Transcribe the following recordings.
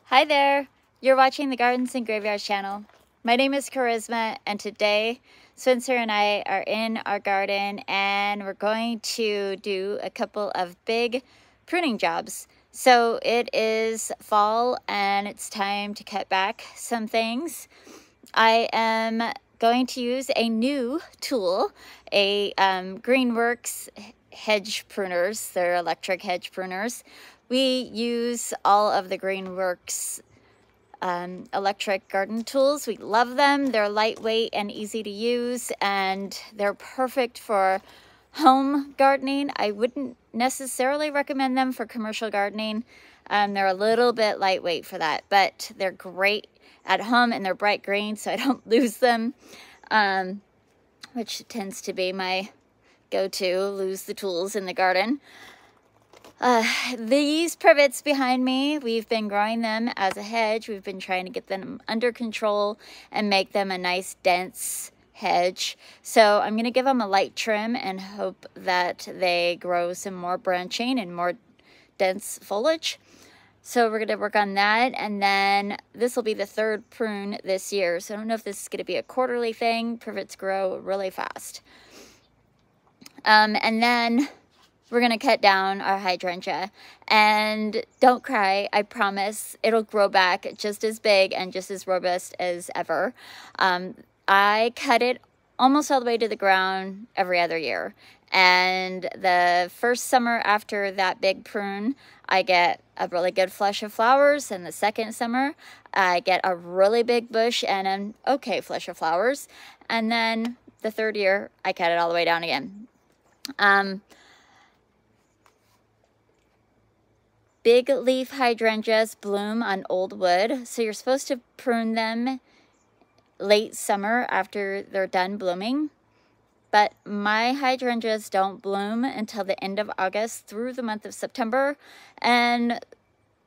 Hi there, you're watching the Gardens and Graveyards channel. My name is Charisma, and today Spencer and I are in our garden and we're going to do a couple of big pruning jobs. So it is fall and it's time to cut back some things. I am going to use a new tool, a Greenworks hedge pruners. They're electric hedge pruners. We use all of the Greenworks electric garden tools. We love them. They're lightweight and easy to use, and they're perfect for home gardening. I wouldn't necessarily recommend them for commercial gardening. They're a little bit lightweight for that, but they're great at home, and they're bright green, so I don't lose them, which tends to be my go-to, lose the tools in the garden. These privets behind me, we've been growing them as a hedge. We've been trying to get them under control and make them a nice dense hedge. So I'm going to give them a light trim and hope that they grow some more branching and more dense foliage. So we're going to work on that, and then this will be the third prune this year. So I don't know if this is going to be a quarterly thing. Privets grow really fast. And then we're going to cut down our hydrangea, and don't cry, I promise it'll grow back just as big and just as robust as ever. I cut it almost all the way to the ground every other year, and the first summer after that big prune, I get a really good flush of flowers, and the second summer, I get a really big bush and an okay flush of flowers, and then the third year, I cut it all the way down again. Big leaf hydrangeas bloom on old wood, so you're supposed to prune them late summer after they're done blooming. But my hydrangeas don't bloom until the end of August through the month of September and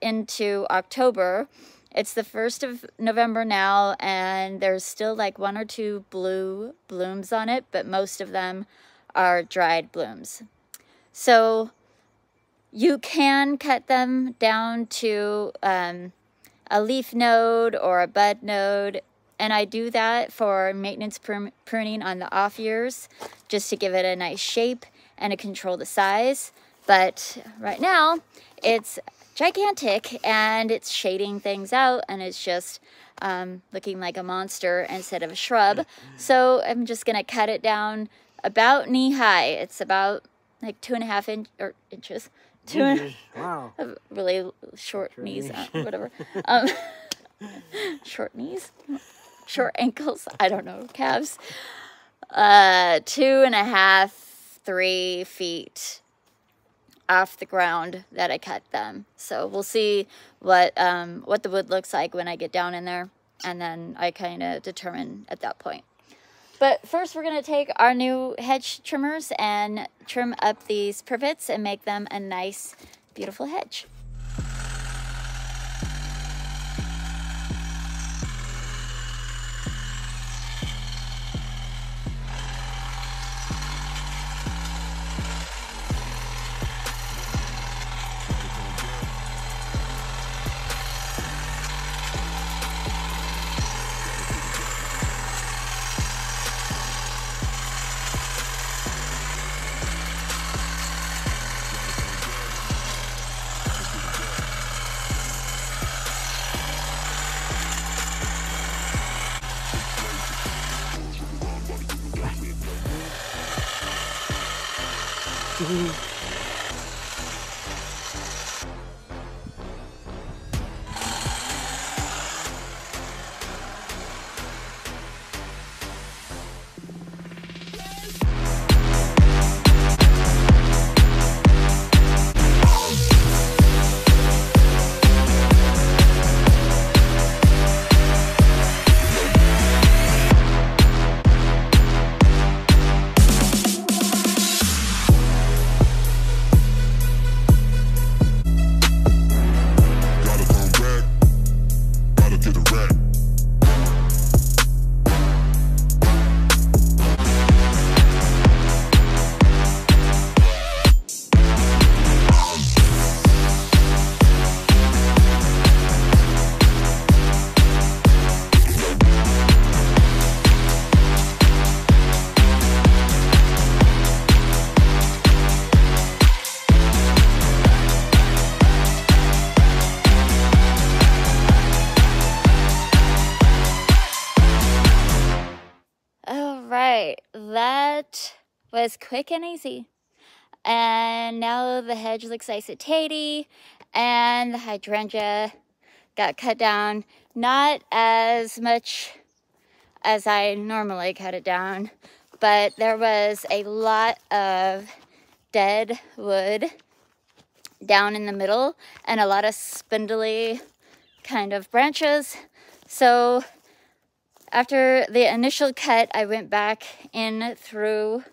into October. It's the 1st of November now, and there's still like 1 or 2 blue blooms on it, but most of them are dried blooms. So you can cut them down to a leaf node or a bud node, and I do that for maintenance pruning on the off years, just to give it a nice shape and to control the size. But right now, it's gigantic, and it's shading things out, and it's just looking like a monster instead of a shrub. So I'm just going to cut it down about knee-high. It's about like 2.5 inches. Wow. Really short knees, whatever. Short knees, short ankles, I don't know, calves. 2.5, 3 feet off the ground that I cut them. So we'll see what the wood looks like when I get down in there, and then I kind of determine at that point. But first we're going to take our new hedge trimmers and trim up these privets and make them a nice, beautiful hedge. right, that was quick and easy. And now the hedge looks nice and tatey, and the hydrangea got cut down. Not as much as I normally cut it down, but there was a lot of dead wood down in the middle and a lot of spindly kind of branches. So after the initial cut, I went back in through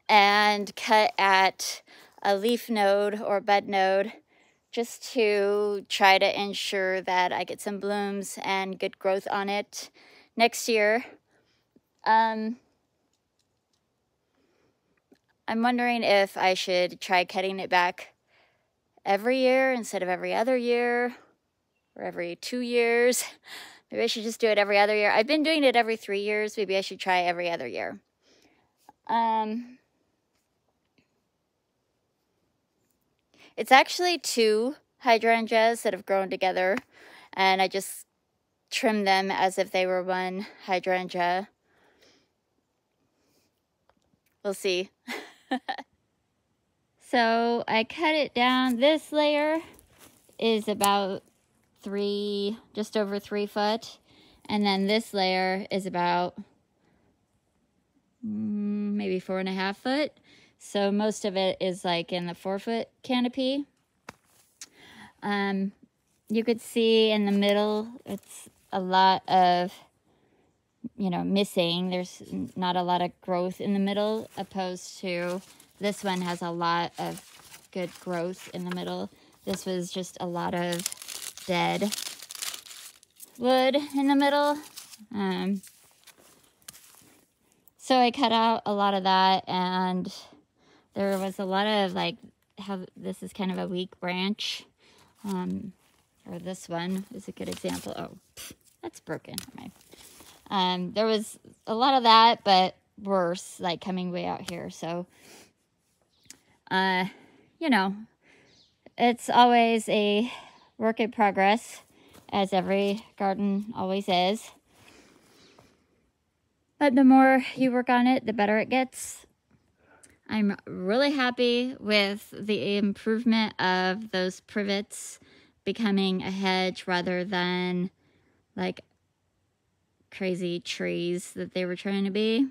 and cut at a leaf node or bud node just to try to ensure that I get some blooms and good growth on it next year. I'm wondering if I should try cutting it back every year instead of every other year or every 2 years. Maybe I should just do it every other year. I've been doing it every 3 years. Maybe I should try every other year. It's actually 2 hydrangeas that have grown together, and I just trimmed them as if they were 1 hydrangea. We'll see. So I cut it down. This layer is about just over 3 foot, and then this layer is about maybe 4.5 foot. So most of it is like in the 4-foot canopy. You could see in the middle, it's a lot of, missing. There's not a lot of growth in the middle, opposed to this one has a lot of good growth in the middle. This was just a lot of dead wood in the middle. So I cut out a lot of that, and there was a lot of how this is kind of a weak branch. Or this one is a good example. Oh, that's broken. There was a lot of that, but worse, coming way out here. So, it's always a work in progress, as every garden always is. But the more you work on it, the better it gets. I'm really happy with the improvement of those privets becoming a hedge rather than crazy trees that they were trying to be.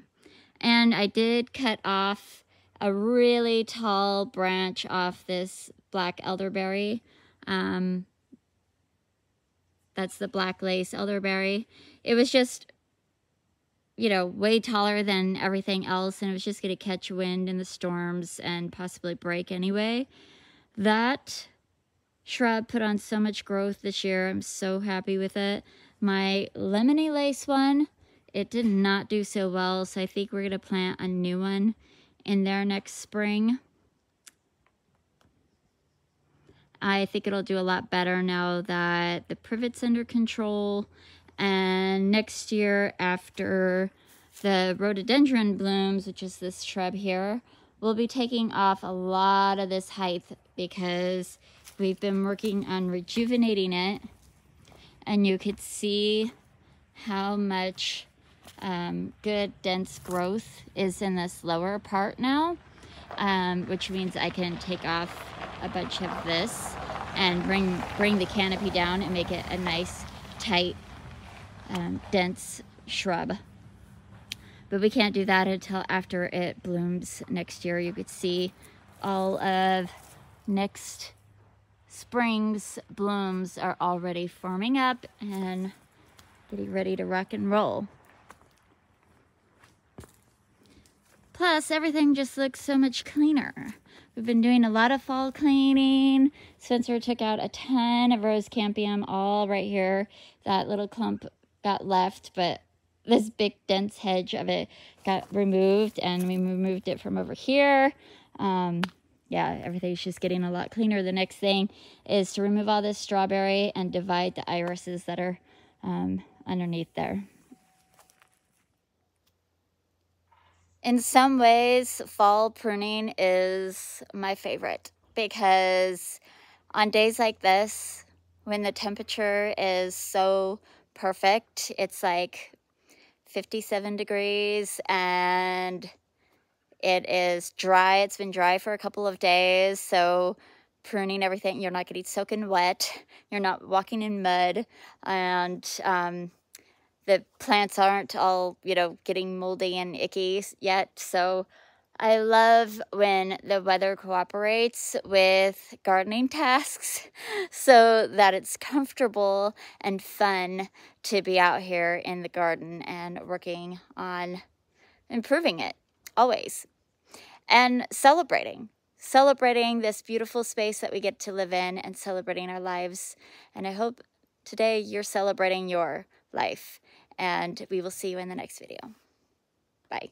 And I did cut off a really tall branch off this black elderberry. That's the black lace elderberry. It was just, way taller than everything else, and it was just going to catch wind in the storms and possibly break anyway. That shrub put on so much growth this year. I'm so happy with it. My lemony lace one, it did not do so well, so I think we're going to plant a new one in there next spring. I think it'll do a lot better now that the privet's under control. And next year, after the rhododendron blooms, which is this shrub here, we'll be taking off a lot of this height because we've been working on rejuvenating it. And you could see how much good dense growth is in this lower part now, which means I can take off a bunch of this and bring the canopy down and make it a nice, tight, dense shrub. But we can't do that until after it blooms next year. You could see all of next spring's blooms are already forming up and getting ready to rock and roll. Plus, everything just looks so much cleaner. We've been doing a lot of fall cleaning. Spencer took out a ton of rose campium all right here. That little clump got left, but this big dense hedge of it got removed, and we removed it from over here. Yeah, everything's just getting a lot cleaner. The next thing is to remove all this strawberry and divide the irises that are underneath there. In some ways, fall pruning is my favorite because on days like this, when the temperature is so perfect, it's like 57 degrees, and it is dry. It's been dry for a couple of days, so pruning everything, you're not getting soaking wet, you're not walking in mud, and the plants aren't all, you know, getting moldy and icky yet. So I love when the weather cooperates with gardening tasks so that it's comfortable and fun to be out here in the garden and working on improving it always. And celebrating this beautiful space that we get to live in and celebrating our lives. And I hope today you're celebrating your life. And we will see you in the next video. Bye.